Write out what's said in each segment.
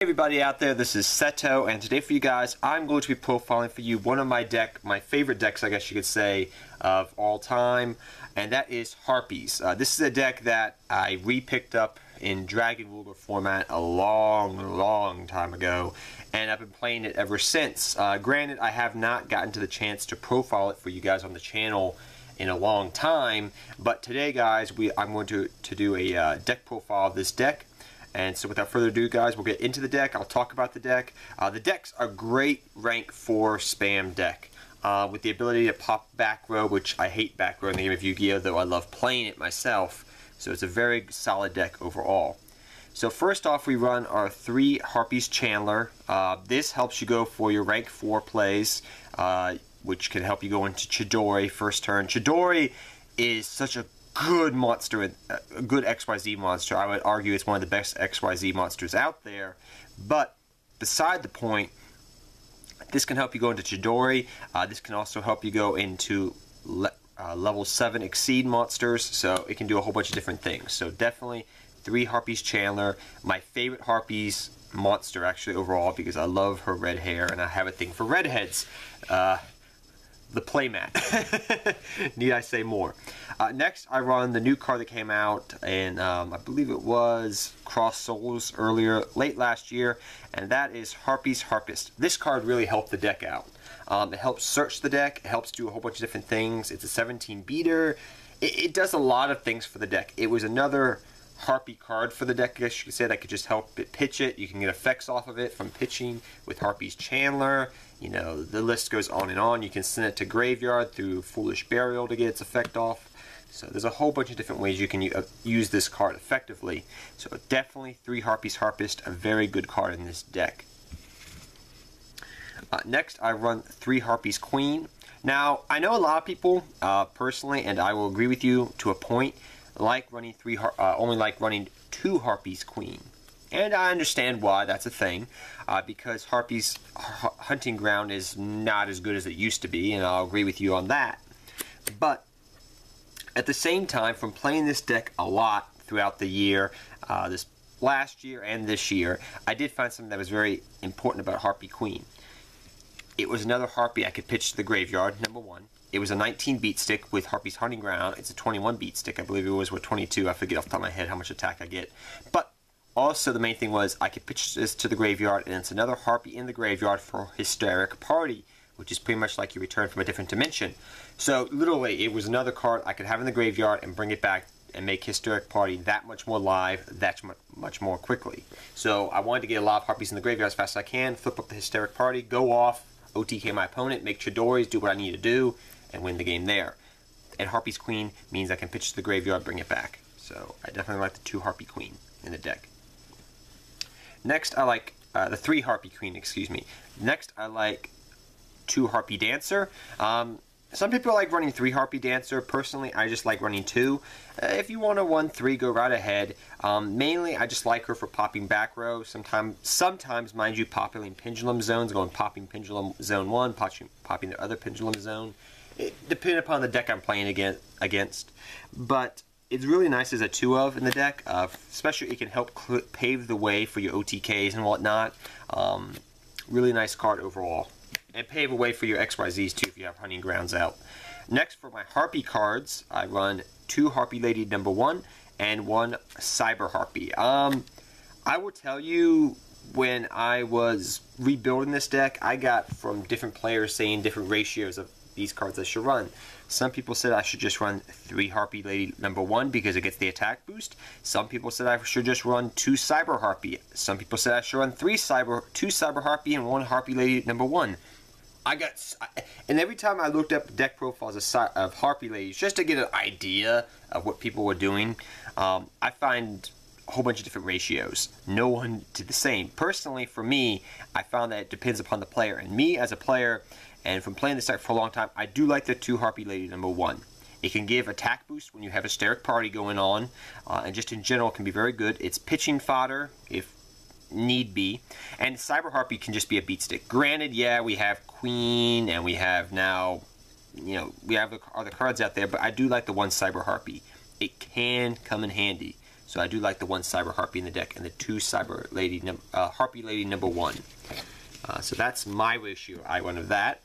Hey everybody out there, this is Seto, and today for you guys, I'm going to be profiling for you one of my favorite decks, I guess you could say, of all time, and that is Harpies. This is a deck that I re-picked up in Dragon Ruler format a long time ago, and I've been playing it ever since. Granted, I have not gotten to the chance to profile it for you guys on the channel in a long time, but today, guys, I'm going to do a deck profile of this deck. And so without further ado, guys, we'll get into the deck. I'll talk about the deck. The deck's a great rank 4 spam deck with the ability to pop back row, which I hate back row in the game of Yu-Gi-Oh!, though I love playing it myself. So it's a very solid deck overall. So first off, we run our 3 Harpies Chandler. This helps you go for your rank 4 plays, which can help you go into Chidori first turn. Chidori is such a good monster, a good XYZ monster. I would argue it's one of the best XYZ monsters out there. But beside the point, this can help you go into Chidori. This can also help you go into level 7 Exceed monsters. So it can do a whole bunch of different things. So definitely 3 Harpies Chandler. My favorite Harpies monster actually overall, because I love her red hair and I have a thing for redheads. The playmat. Need I say more? Next, I run the new card that came out, and I believe it was Cross Souls late last year, and that is Harpies Harpist. This card really helped the deck out. It helps search the deck, it helps do a whole bunch of different things. It's a 17 beater. It does a lot of things for the deck. It was another Harpy card for the deck, I guess you could say, that could just help it pitch it. You can get effects off of it from pitching with Harpies Chandler. You know, the list goes on and on. You can send it to graveyard through Foolish Burial to get its effect off. So there's a whole bunch of different ways you can use this card effectively. So definitely 3 Harpies Harpist, a very good card in this deck. Next, I run 3 Harpies Queen. Now, I know a lot of people, personally, and I will agree with you to a point, only like running 2 Harpies Queen. And I understand why that's a thing, because Harpies hunting ground is not as good as it used to be, and I'll agree with you on that. But at the same time, from playing this deck a lot throughout the year, this last year and this year, I did find something that was very important about Harpy Queen. It was another Harpy I could pitch to the graveyard, number 1. It was a 19 beat stick with Harpies Hunting Ground. It's a 21 beat stick. I believe it was with 22. I forget off the top of my head how much attack I get. But also the main thing was I could pitch this to the graveyard, and it's another Harpy in the graveyard for Hysteric Party, which is pretty much like you return from a different dimension. So literally, it was another card I could have in the graveyard and bring it back and make Hysteric Party that much more live, that much more quickly. So I wanted to get a lot of Harpies in the graveyard as fast as I can, flip up the Hysteric Party, go off, OTK my opponent, make Chidoris, do what I need to do, and win the game there. And Harpies Queen means I can pitch to the graveyard, bring it back. So I definitely like the 2 Harpy Queen in the deck. Next, I like the 3 Harpy Queen, excuse me. Next, I like 2 Harpy Dancer. Some people like running 3 Harpy Dancer. Personally, I just like running 2. If you want to run 3, go right ahead. Mainly, I just like her for popping back row. Sometimes, mind you, popping Pendulum Zones, popping Pendulum Zone 1, popping the other Pendulum Zone. Depending upon the deck I'm playing against. But it's really nice as a 2 of in the deck. Especially, it can help pave the way for your OTKs and whatnot. Really nice card overall. And pave a way for your XYZs too if you have Hunting Grounds out. Next, for my Harpy cards, I run 2 Harpy Lady number 1 and 1 Cyber Harpy. I will tell you, when I was rebuilding this deck, I got from different players saying different ratios of these cards I should run. Some people said I should just run 3 Harpy Lady number 1 because it gets the attack boost. Some people said I should just run 2 Cyber Harpy. Some people said I should run 2 Cyber Harpy and 1 Harpy Lady number 1. And every time I looked up deck profiles of Harpy Ladies just to get an idea of what people were doing, I find a whole bunch of different ratios. No one did the same. Personally, for me, I found that it depends upon the player. And me as a player, and from playing this deck for a long time, I do like the 2 Harpy Lady number 1. It can give attack boost when you have a Hysteric Party going on, and just in general can be very good. It's pitching fodder if need be, and Cyber Harpy can just be a beat stick. Granted, yeah, we have Queen, and we have now, you know, we have other cards out there, but I do like the 1 Cyber Harpy. It can come in handy. So I do like the 1 Cyber Harpy in the deck and the 2 Cyber Lady, Harpy Lady number 1. So that's my ratio I won of that.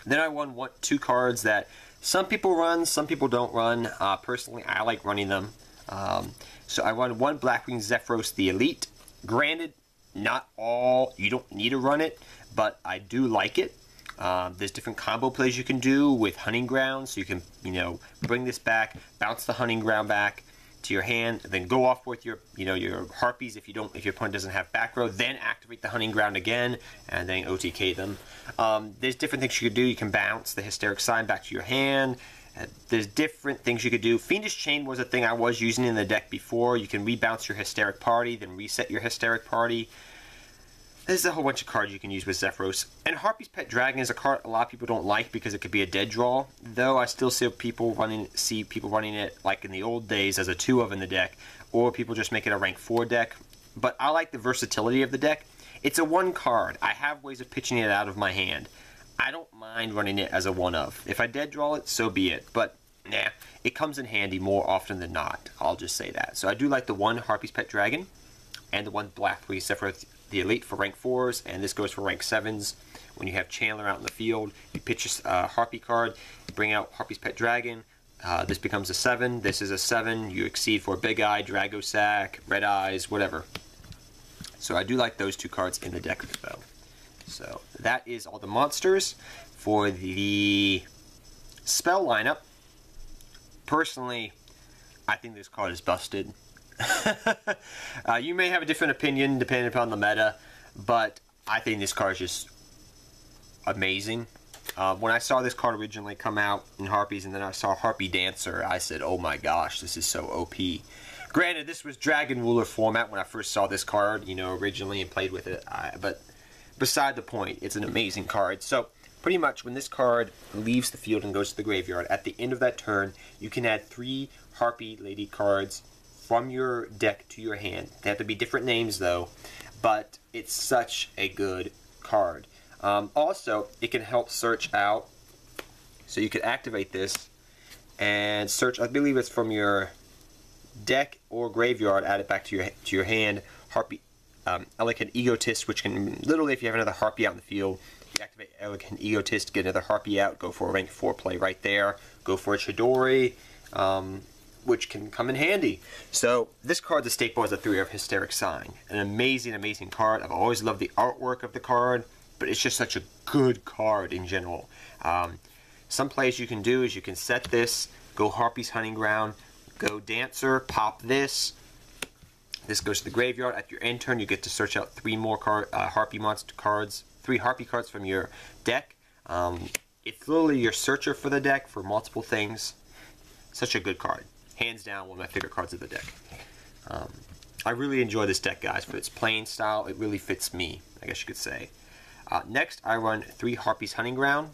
Then I won 2 cards that some people run, some people don't run. Personally, I like running them. So I won 1 Blackwing Zephyros the Elite. Granted, not all, you don't need to run it, but I do like it. There's different combo plays you can do with Hunting Ground, so you can, you know, bring this back, bounce the Hunting Ground back to your hand, then go off with your, you know, your Harpies if your opponent doesn't have back row, then activate the Hunting Ground again, and then OTK them. There's different things you could do. You can bounce the Hysteric Sign back to your hand. There's different things you could do. Fiendish Chain was a thing I was using in the deck before. You can rebounce your Hysteric Party, then reset your Hysteric Party. There's a whole bunch of cards you can use with Zephyros. And Harpy's Pet Dragon is a card a lot of people don't like because it could be a dead draw. Though I still see people running it like in the old days as a 2-of in the deck, or people just make it a rank 4 deck. But I like the versatility of the deck. It's a 1 card. I have ways of pitching it out of my hand. I don't mind running it as a 1-of. If I dead draw it, so be it. But nah, it comes in handy more often than not. I'll just say that. So I do like the 1 Harpy's Pet Dragon and the 1 Blackwing Zephyros the Elite for rank 4s, and this goes for rank 7s. When you have Chandler out in the field, you pitch a Harpy card, bring out Harpy's Pet Dragon. This becomes a 7. This is a 7. You exceed for Big Eye, Drago Sack, Red Eyes, whatever. So I do like those 2 cards in the deck though. So that is all the monsters. For the spell lineup, personally, I think this card is busted. You may have a different opinion depending upon the meta, but I think this card is just amazing. When I saw this card originally come out in Harpies, and then I saw Harpies Dancer, I said, oh my gosh, this is so OP. Granted, this was Dragon Ruler format when I first saw this card, you know, originally, and played with it, but beside the point, it's an amazing card. So pretty much when this card leaves the field and goes to the graveyard, at the end of that turn, you can add 3 Harpy Lady cards from your deck to your hand. They have to be different names though, but it's such a good card. Also, it can help search out, so you could activate this and search, I believe it's from your deck or graveyard, add it back to your hand, Harpy, Elegant Egotist, which can, literally if you have another Harpy out in the field, you activate Elegant Egotist, get another Harpy out, go for a rank 4 play right there, go for a Chidori, which can come in handy. So this card's a staple as a 3 of Hysteric Sign. An amazing, amazing card. I've always loved the artwork of the card, but it's just such a good card in general. Some plays you can do is you can set this, go Harpy's Hunting Ground, go Dancer, pop this. This goes to the graveyard. At your end turn, you get to search out 3 more Harpy monster cards, 3 Harpy cards from your deck. It's literally your searcher for the deck for multiple things. Such a good card. Hands down, one of my favorite cards of the deck. I really enjoy this deck, guys. For its playing style, it really fits me, I guess you could say. Next, I run 3 Harpy's Hunting Ground.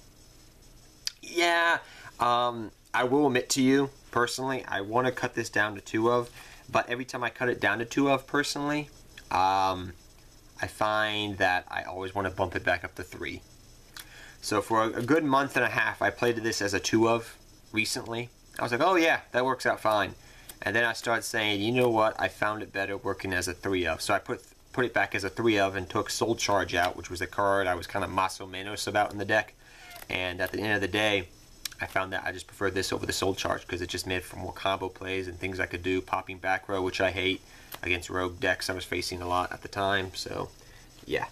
Yeah, I will admit to you, personally, I want to cut this down to 2 of, but every time I cut it down to 2 of, personally, I find that I always want to bump it back up to 3. So for a good month and a half, I played this as a 2 of recently. I was like, oh yeah, that works out fine. And then I started saying, you know what, I found it better working as a 3 of. So I put it back as a 3 of and took Soul Charge out, which was a card I was kind of más o menos about in the deck. And at the end of the day, I found that I just preferred this over the Soul Charge because it just made for more combo plays and things I could do, popping back row, which I hate, against rogue decks I was facing a lot at the time. So yeah.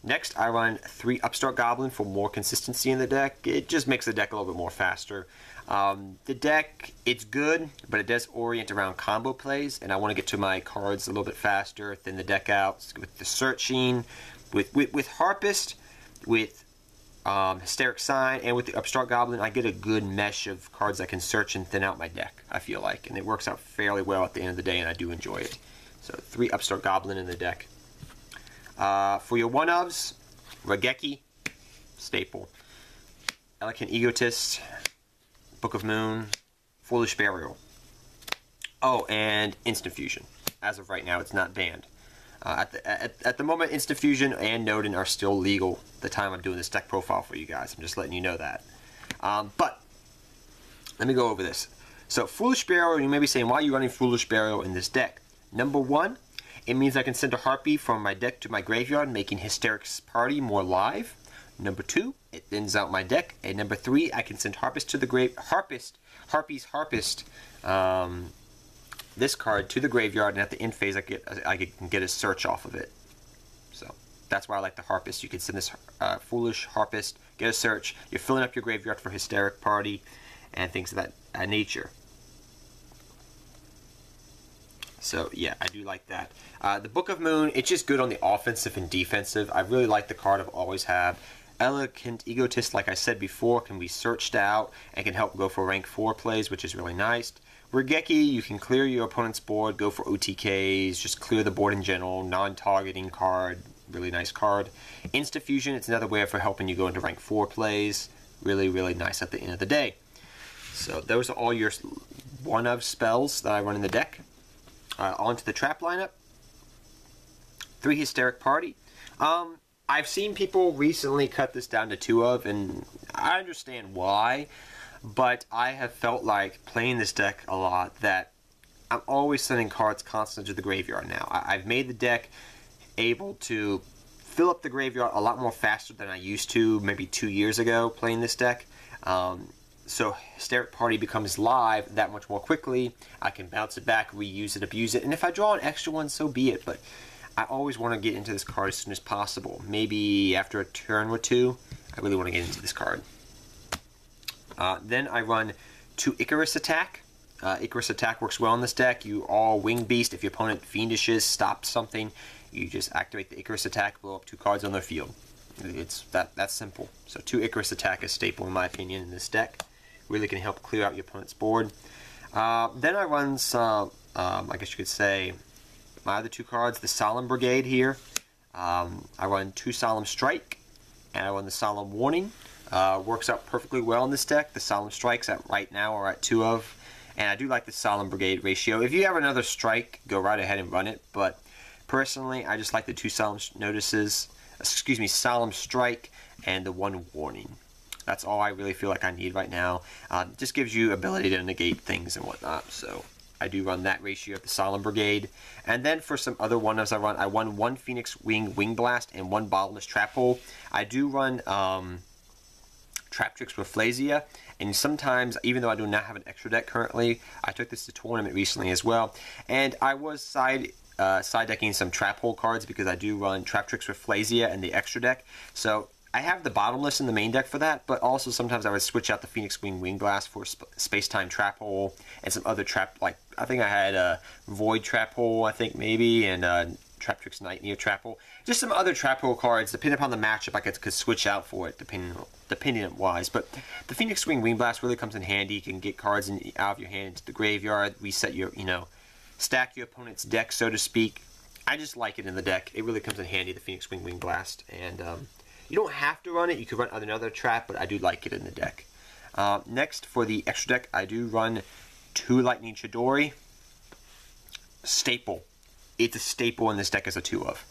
Next, I run 3 Upstart Goblin for more consistency in the deck. It just makes the deck a little bit more faster. The deck, it's good, but it does orient around combo plays, and I want to get to my cards a little bit faster, thin the deck out with the searching, with Harpist, with Hysteric Sign, and with the Upstart Goblin. I get a good mesh of cards I can search and thin out my deck, I feel like, and it works out fairly well at the end of the day, and I do enjoy it. So 3 Upstart Goblin in the deck. For your 1-ofs, Raigeki, staple. Elegant Egotist, Book of Moon, Foolish Burial. Oh, and Instant Fusion. As of right now, it's not banned. At the moment, Instant Fusion and Nodin are still legal the time I'm doing this deck profile for you guys. I'm just letting you know that. But, let me go over this. So Foolish Burial, you may be saying, why are you running Foolish Burial in this deck? Number one, it means I can send a Harpy from my deck to my graveyard, making Hysteric's Party more live. Number two, it thins out my deck. And number three, I can send Harpies to the Harpies Harpist, this card to the graveyard, and at the end phase, I can get a search off of it. So that's why I like the Harpist. You can send this Foolish Harpist, get a search. You're filling up your graveyard for Hysteric Party and things of that nature. So yeah, I do like that. The Book of Moon, it's just good on the offensive and defensive. I really like the card. I've always have. Elegant Egotist, like I said before, can be searched out and can help go for rank 4 plays, which is really nice. Regeki, you can clear your opponent's board, go for OTKs, just clear the board in general, non-targeting card, really nice card. Insta-Fusion, it's another way for helping you go into rank 4 plays, really, really nice at the end of the day. So those are all your one-of spells that I run in the deck. On to the trap lineup. 3 Hysteric Party. I've seen people recently cut this down to 2 of, and I understand why, but I have felt like playing this deck a lot that I'm always sending cards constantly to the graveyard now. I've made the deck able to fill up the graveyard a lot more faster than I used to maybe 2 years ago playing this deck. So Hysteric Party becomes live that much more quickly. I can bounce it back, reuse it, abuse it, and if I draw an extra one, so be it. But I always want to get into this card as soon as possible. Maybe after a turn or 2, I really want to get into this card. Then I run 2 Icarus Attack. Icarus Attack works well in this deck. You all Wing Beast. If your opponent fiendishes, stops something, you just activate the Icarus Attack, blow up 2 cards on their field. It's that's simple. So 2 Icarus Attack is staple in my opinion in this deck. Really can help clear out your opponent's board. Then I run some, I guess you could say, my other 2 cards, the Solemn Brigade here. I run 2 Solemn Strike, and I run the Solemn Warning. Works out perfectly well in this deck. The Solemn Strikes right now are at 2 of, and I do like the Solemn Brigade ratio. If you have another strike, go right ahead and run it, but personally, I just like the 2 Solemn Notices, Solemn Strike, and the 1 Warning. That's all I really feel like I need right now. Just gives you ability to negate things and whatnot, so I do run that ratio of the Solemn Brigade. And then for some other one-offs I run 1 Phoenix Wing Blast and 1 Bottomless Trap Hole. I do run Trap Tricks with Flasia, and sometimes, even though I do not have an extra deck currently, I took this to tournament recently as well, and I was side decking some Trap Hole cards because I do run Trap Tricks with Flasia in the extra deck. So I have the Bottomless in the main deck for that, but also sometimes I would switch out the Phoenix Wing Blast for Space-Time Trap Hole and some other trap, like I think I had a Void Trap Hole, I think maybe, and Trap Tricks Nightmare Trap Hole. Just some other Trap Hole cards, depending upon the matchup, I could switch out for it, depending on wise. But the Phoenix Wing Blast really comes in handy. You can get cards out of your hand into the graveyard, reset your, stack your opponent's deck, so to speak. I just like it in the deck. It really comes in handy, the Phoenix Wing Blast, and you don't have to run it. You could run another trap, but I do like it in the deck. Next, for the extra deck, I do run 2 Lightning Chidori. Staple. It's a staple in this deck as a 2 of.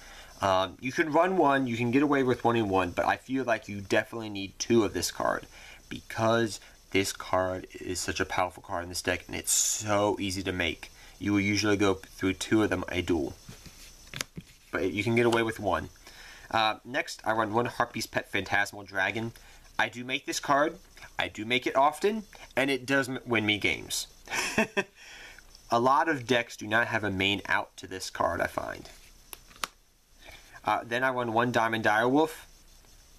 You can run 1, you can get away with running 1, but I feel like you definitely need 2 of this card because this card is such a powerful card in this deck, and it's so easy to make. You will usually go through 2 of them a duel, but you can get away with 1. Next, I run 1 Harpy's Pet Phantasmal Dragon. I do make this card. I do make it often, and it does win me games. A lot of decks do not have a main out to this card, I find. Then I run 1 Diamond Direwolf,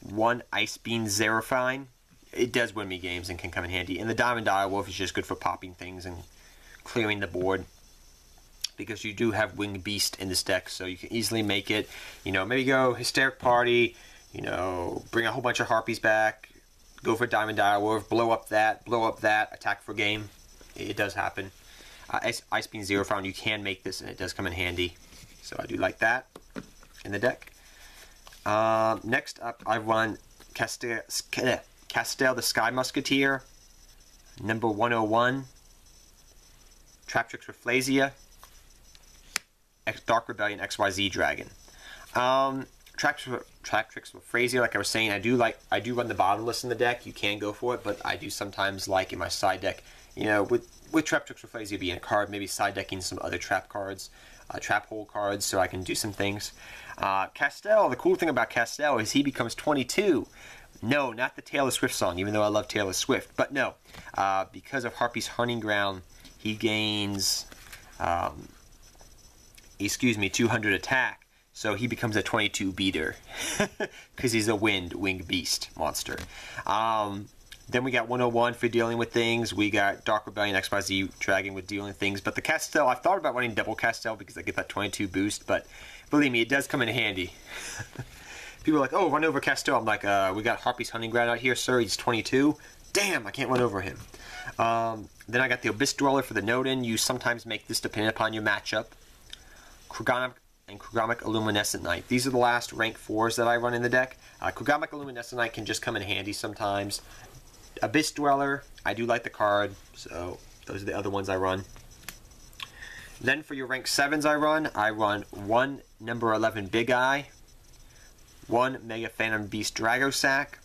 1 Ice Beam Xeraphine. It does win me games and can come in handy. And the Diamond Direwolf is just good for popping things and clearing the board, because you do have Winged Beast in this deck, so you can easily make it, maybe go Hysteric Party, bring a whole bunch of Harpies back, go for Diamond Direwolf, blow up that, attack for game. It does happen. Ice Beam Xeraphine, you can make this, and it does come in handy, so I do like that in the deck. Next up, I run Castel the Sky Musketeer, number 101, Trap Tricks with Flasia, Dark Rebellion XYZ Dragon. Trap Tricks with Flasia, like I was saying, I do run the Bottomless in the deck. You can go for it, but I do sometimes like in my side deck, with with Trap Tricks with Lazy being a card, maybe side decking some other trap cards, trap hole cards, so I can do some things. Castel, the cool thing about Castel is he becomes 22. No, not the Taylor Swift song, even though I love Taylor Swift. But no, because of Harpy's Hunting Ground, he gains, 200 attack. So he becomes a 22 beater because he's a winged beast monster. Then we got 101 for dealing with things. We got Dark Rebellion XYZ Dragon with dealing with things. But the Castel, I thought about running double Castel because I get that 22 boost. But believe me, it does come in handy. People are like, oh, run over Castel. I'm like, we got Harpy's Hunting Ground out here, sir. He's 22. Damn, I can't run over him. Then I got the Abyss Drawler for the Nodin. You sometimes make this depending upon your matchup. Krugamic and Krugamic Illuminescent Knight. These are the last rank 4s that I run in the deck. Krugamic Illuminescent Knight can just come in handy sometimes. Abyss Dweller, I do like the card, so those are the other ones I run. Then for your rank 7s I run 1 number 11 Big Eye, 1 Mega Phantom Beast Dragosack,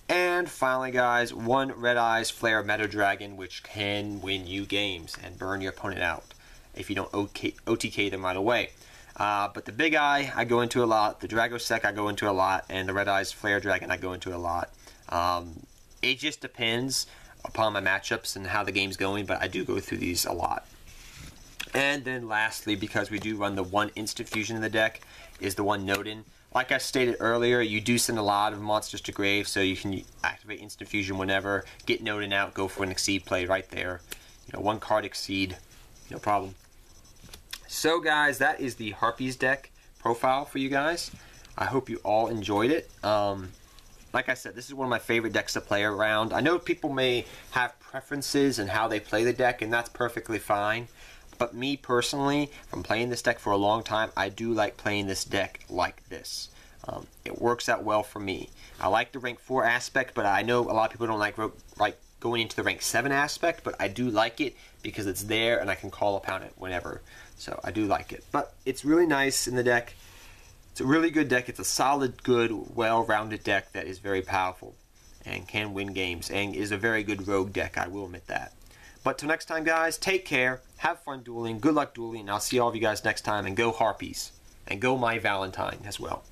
and finally guys, 1 Red Eyes Flare Meta Dragon, which can win you games and burn your opponent out if you don't OTK them right away. But the Big Eye I go into a lot, the Dragosack I go into a lot, and the Red Eyes Flare Dragon I go into a lot. It just depends upon my matchups and how the game's going, but I do go through these a lot. And then lastly, because we do run the 1 instant fusion in the deck, is the 1 Nodin. Like I stated earlier, you do send a lot of monsters to grave, so you can activate instant fusion whenever, get Nodin out, go for an Exceed play right there. 1 card Exceed, no problem. So guys, that is the Harpies deck profile for you guys. I hope you all enjoyed it. Like I said, this is one of my favorite decks to play around. I know people may have preferences in how they play the deck, and that's perfectly fine. But me personally, from playing this deck for a long time, I do like playing this deck like this. It works out well for me. I like the rank 4 aspect, but I know a lot of people don't like going into the rank 7 aspect, but I do like it because it's there and I can call upon it whenever. So I do like it. But it's really nice in the deck. It's a really good deck. It's a solid, good, well-rounded deck that is very powerful and can win games and is a very good rogue deck, I will admit that. But till next time, guys, take care, have fun dueling, good luck dueling, and I'll see all of you guys next time, and go Harpies, and go my Valentine as well.